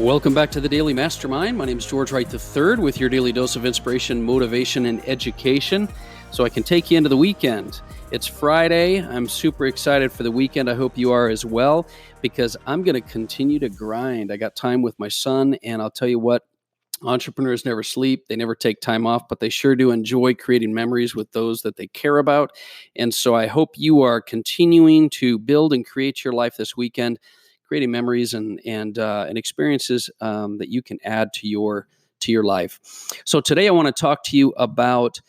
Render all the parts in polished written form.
Welcome back to the Daily Mastermind. My name is George Wright III with your daily dose of inspiration, motivation, and education so I can take you into the weekend. It's Friday. I'm super excited for the weekend. I hope you are as well, because I'm going to continue to grind. I got time with my son, and I'll tell you what, entrepreneurs never sleep. They never take time off, but they sure do enjoy creating memories with those that they care about. And so I hope you are continuing to build and create your life this weekend, creating memories and experiences that you can add to your life. So today I want to talk to you about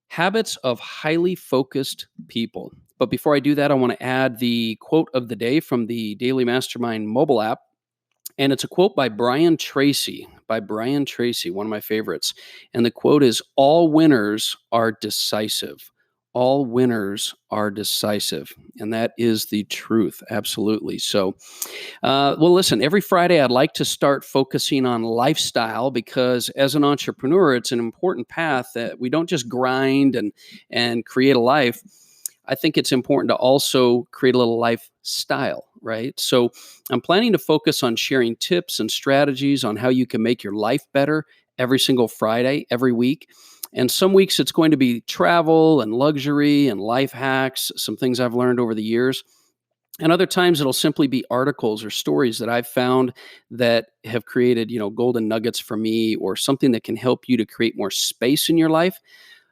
habits of highly focused people. But before I do that, I want to add the quote of the day from the Daily Mastermind mobile app. And it's a quote by Brian Tracy, one of my favorites. And the quote is, "All winners are decisive. All winners are decisive." And that is the truth. Absolutely. So, well, listen, every Friday I'd like to start focusing on lifestyle, because as an entrepreneur, it's an important path that we don't just grind and create a life. I think it's important to also create a little lifestyle, right? So I'm planning to focus on sharing tips and strategies on how you can make your life better every single Friday, every week. And some weeks it's going to be travel and luxury and life hacks, some things I've learned over the years. And other times it'll simply be articles or stories that I've found that have created, golden nuggets for me, or something that can help you to create more space in your life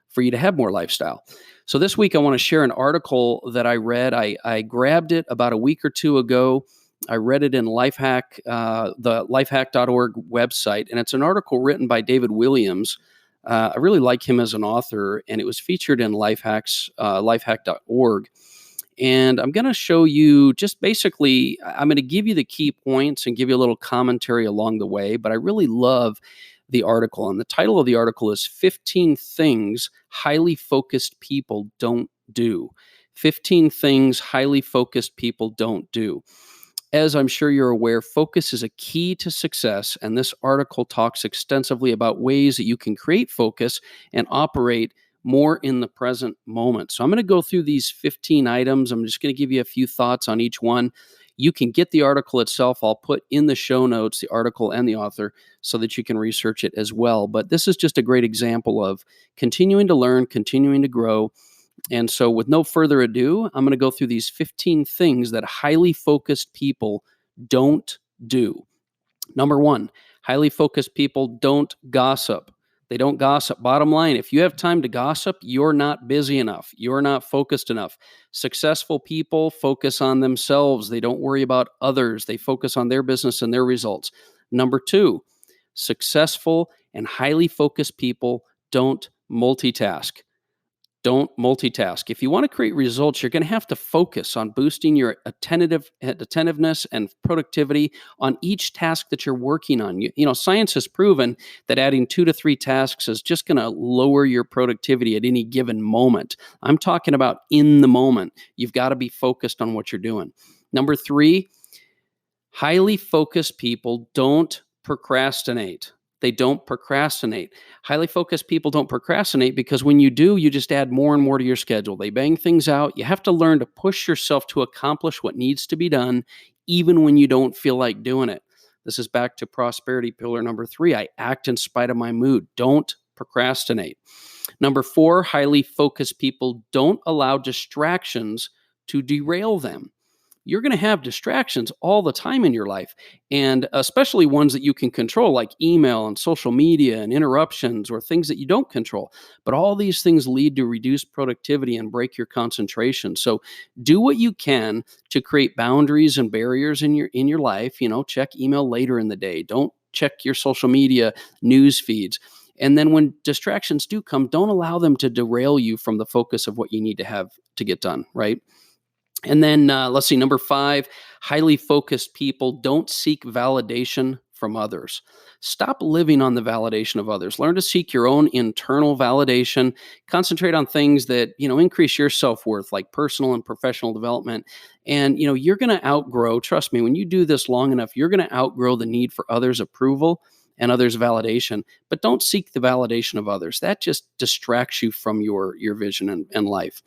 for you to have more lifestyle. So this week I want to share an article that I read. I grabbed it about a week or two ago. I read it in Lifehack, the lifehack.org website, and it's an article written by David Williams. I really like him as an author, and it was featured in lifehack.org. And I'm going to show you just basically, I'm going to give you the key points and give you a little commentary along the way, but I really love the article. And the title of the article is 15 Things Highly Focused People Don't Do. 15 Things Highly Focused People Don't Do. As I'm sure you're aware, focus is a key to success, and this article talks extensively about ways that you can create focus and operate more in the present moment. So I'm going to go through these 15 items. I'm just going to give you a few thoughts on each one. You can get the article itself. I'll put in the show notes the article and the author so that you can research it as well. But this is just a great example of continuing to learn, continuing to grow. And so with no further ado, I'm going to go through these 15 things that highly focused people don't do. Number one, highly focused people don't gossip. They don't gossip. Bottom line, if you have time to gossip, you're not busy enough. You're not focused enough. Successful people focus on themselves. They don't worry about others. They focus on their business and their results. Number two, successful and highly focused people don't multitask. Don't multitask. If you want to create results, you're going to have to focus on boosting your attentiveness and productivity on each task that you're working on. Science has proven that adding 2 to 3 tasks is just going to lower your productivity at any given moment. I'm talking about in the moment. You've got to be focused on what you're doing. Number 3, highly focused people don't procrastinate. They don't procrastinate. Highly focused people don't procrastinate because when you do, you just add more and more to your schedule. They bang things out. You have to learn to push yourself to accomplish what needs to be done, even when you don't feel like doing it. This is back to prosperity pillar number 3. I act in spite of my mood. Don't procrastinate. Number 4, highly focused people don't allow distractions to derail them. You're going to have distractions all the time in your life, and especially ones that you can control, like email and social media and interruptions, or things that you don't control. But all these things lead to reduced productivity and break your concentration. So do what you can to create boundaries and barriers in your life. Check email later in the day. Don't check your social media news feeds. And then when distractions do come, don't allow them to derail you from the focus of what you need to have to get done, right? And then let's see, number 5, highly focused people don't seek validation from others. Stop living on the validation of others. Learn to seek your own internal validation. Concentrate on things that, increase your self-worth, like personal and professional development. And, you're going to outgrow, trust me, when you do this long enough, you're going to outgrow the need for others' approval and others' validation. But don't seek the validation of others. That just distracts you from your vision and life.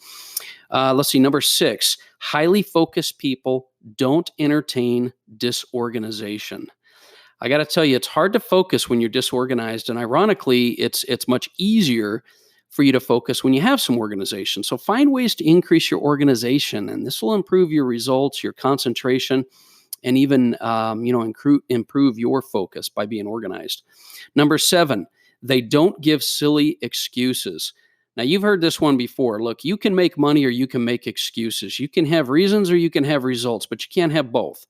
Let's see, number 6, highly focused people don't entertain disorganization. I got to tell you, it's hard to focus when you're disorganized. And ironically, it's much easier for you to focus when you have some organization. So find ways to increase your organization, and this will improve your results, your concentration, and even improve your focus by being organized. Number 7, they don't give silly excuses. Now, you've heard this one before. Look, you can make money or you can make excuses. You can have reasons or you can have results, but you can't have both.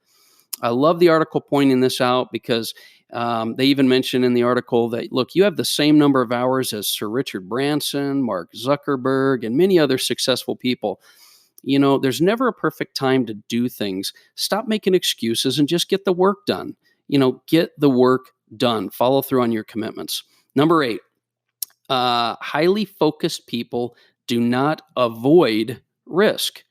I love the article pointing this out because they even mention in the article that, look, you have the same number of hours as Sir Richard Branson, Mark Zuckerberg, and many other successful people. There's never a perfect time to do things. Stop making excuses and just get the work done. Get the work done. Follow through on your commitments. Number 8, highly focused people do not avoid risk.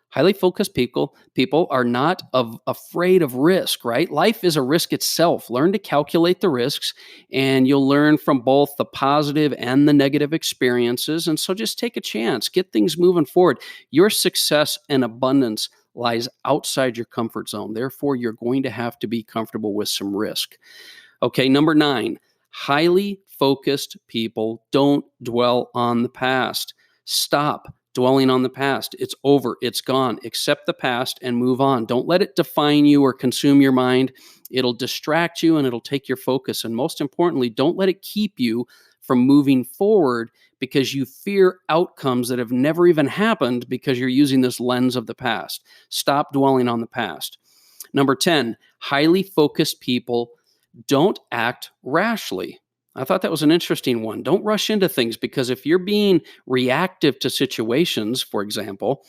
Highly focused people are not afraid of risk, right? Life is a risk itself. Learn to calculate the risks, and you'll learn from both the positive and the negative experiences. And so just take a chance, get things moving forward. Your success and abundance lies outside your comfort zone. Therefore, you're going to have to be comfortable with some risk. Okay, number 9, highly focused people don't dwell on the past. Stop dwelling on the past. It's over. It's gone. Accept the past and move on. Don't let it define you or consume your mind. It'll distract you and it'll take your focus. And most importantly, don't let it keep you from moving forward because you fear outcomes that have never even happened because you're using this lens of the past. Stop dwelling on the past. Number 10, highly focused people don't act rashly. I thought that was an interesting one. Don't rush into things, because if you're being reactive to situations, for example,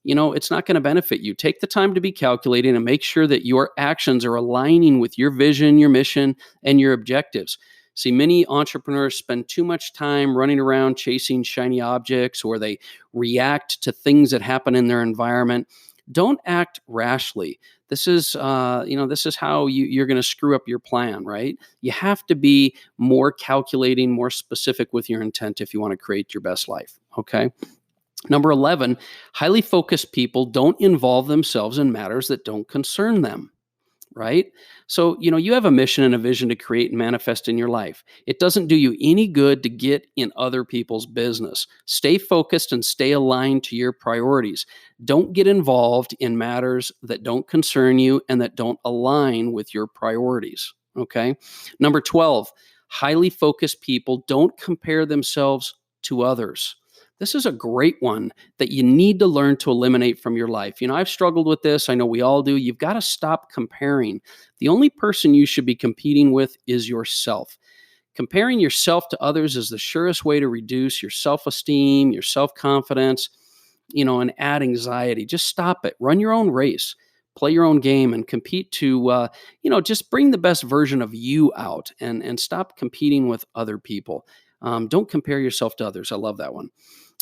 it's not going to benefit you. Take the time to be calculating and make sure that your actions are aligning with your vision, your mission, and your objectives. See, many entrepreneurs spend too much time running around chasing shiny objects, or they react to things that happen in their environment. Don't act rashly. This is how you're going to screw up your plan, right? You have to be more calculating, more specific with your intent if you want to create your best life. Okay. Number 11, highly focused people don't involve themselves in matters that don't concern them. Right? So, you have a mission and a vision to create and manifest in your life. It doesn't do you any good to get in other people's business. Stay focused and stay aligned to your priorities. Don't get involved in matters that don't concern you and that don't align with your priorities. Okay. Number 12, highly focused people don't compare themselves to others. This is a great one that you need to learn to eliminate from your life. I've struggled with this. I know we all do. You've got to stop comparing. The only person you should be competing with is yourself. Comparing yourself to others is the surest way to reduce your self-esteem, your self-confidence, and add anxiety. Just stop it. Run your own race. Play your own game and compete to, just bring the best version of you out, and stop competing with other people. Don't compare yourself to others. I love that one.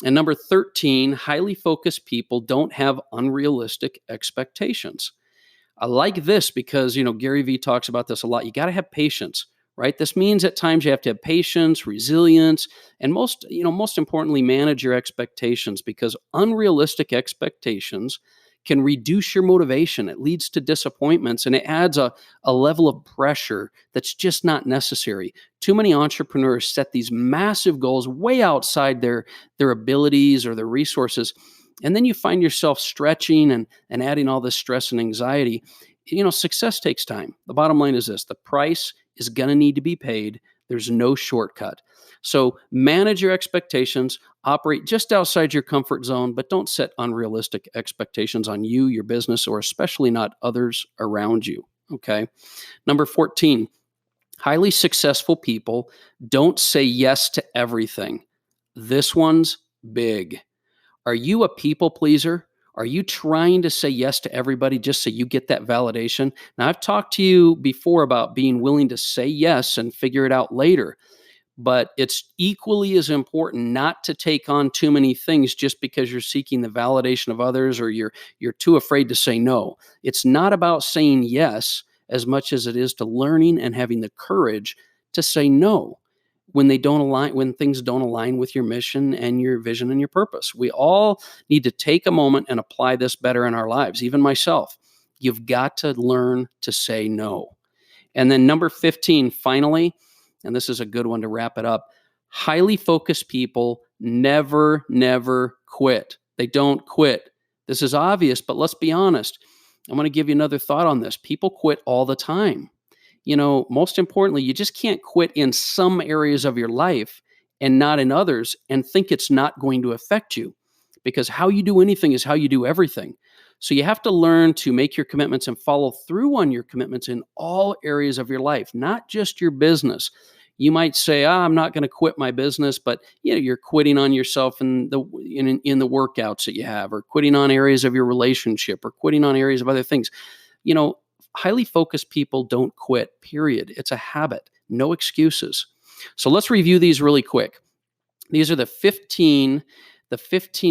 And number 13, highly focused people don't have unrealistic expectations. I like this because, Gary Vee talks about this a lot. You got to have patience, right? This means at times you have to have patience, resilience, and most importantly, manage your expectations, because unrealistic expectations can reduce your motivation. It leads to disappointments, and it adds a level of pressure that's just not necessary. Too many entrepreneurs set these massive goals way outside their abilities or their resources, and then you find yourself stretching and adding all this stress and anxiety. Success takes time. The bottom line is this: the price is going to need to be paid. There's no shortcut. So manage your expectations, operate just outside your comfort zone, but don't set unrealistic expectations on you, your business, or especially not others around you. Okay. Number 14, highly successful people don't say yes to everything. This one's big. Are you a people pleaser? Are you trying to say yes to everybody just so you get that validation? Now, I've talked to you before about being willing to say yes and figure it out later. But it's equally as important not to take on too many things just because you're seeking the validation of others, or you're too afraid to say no. It's not about saying yes as much as it is to learning and having the courage to say no when things don't align with your mission and your vision and your purpose. We all need to take a moment and apply this better in our lives, even myself. You've got to learn to say no. And then number 15, finally, and this is a good one to wrap it up, highly focused people never quit. They don't quit. This is obvious, but let's be honest. I'm going to give you another thought on this. People quit all the time. Most importantly, you just can't quit in some areas of your life and not in others and think it's not going to affect you, because how you do anything is how you do everything. So you have to learn to make your commitments and follow through on your commitments in all areas of your life, not just your business. You might say, I'm not going to quit my business, but you're quitting on yourself in the workouts that you have, or quitting on areas of your relationship, or quitting on areas of other things. Highly focused people don't quit, period. It's a habit, no excuses. So let's review these really quick. These are the 15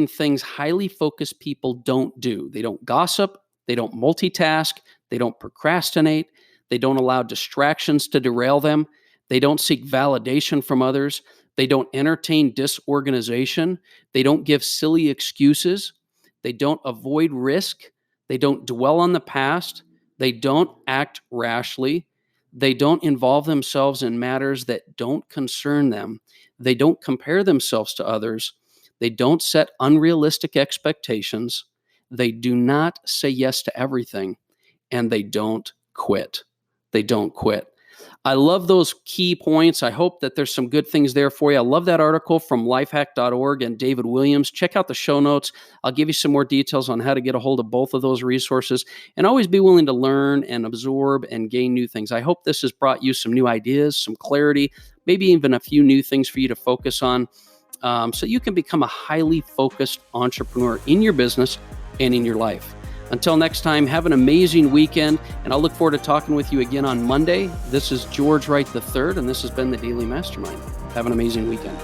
things highly focused people don't do. They don't gossip, they don't multitask, they don't procrastinate, they don't allow distractions to derail them, they don't seek validation from others, they don't entertain disorganization, they don't give silly excuses, they don't avoid risk, they don't dwell on the past, they don't act rashly, they don't involve themselves in matters that don't concern them, they don't compare themselves to others, they don't set unrealistic expectations, they do not say yes to everything, and they don't quit. They don't quit. I love those key points. I hope that there's some good things there for you. I love that article from lifehack.org and David Williams. Check out the show notes. I'll give you some more details on how to get a hold of both of those resources, and always be willing to learn and absorb and gain new things. I hope this has brought you some new ideas, some clarity, maybe even a few new things for you to focus on, so you can become a highly focused entrepreneur in your business and in your life. Until next time, have an amazing weekend, and I'll look forward to talking with you again on Monday. This is George Wright III, and this has been the Daily Mastermind. Have an amazing weekend.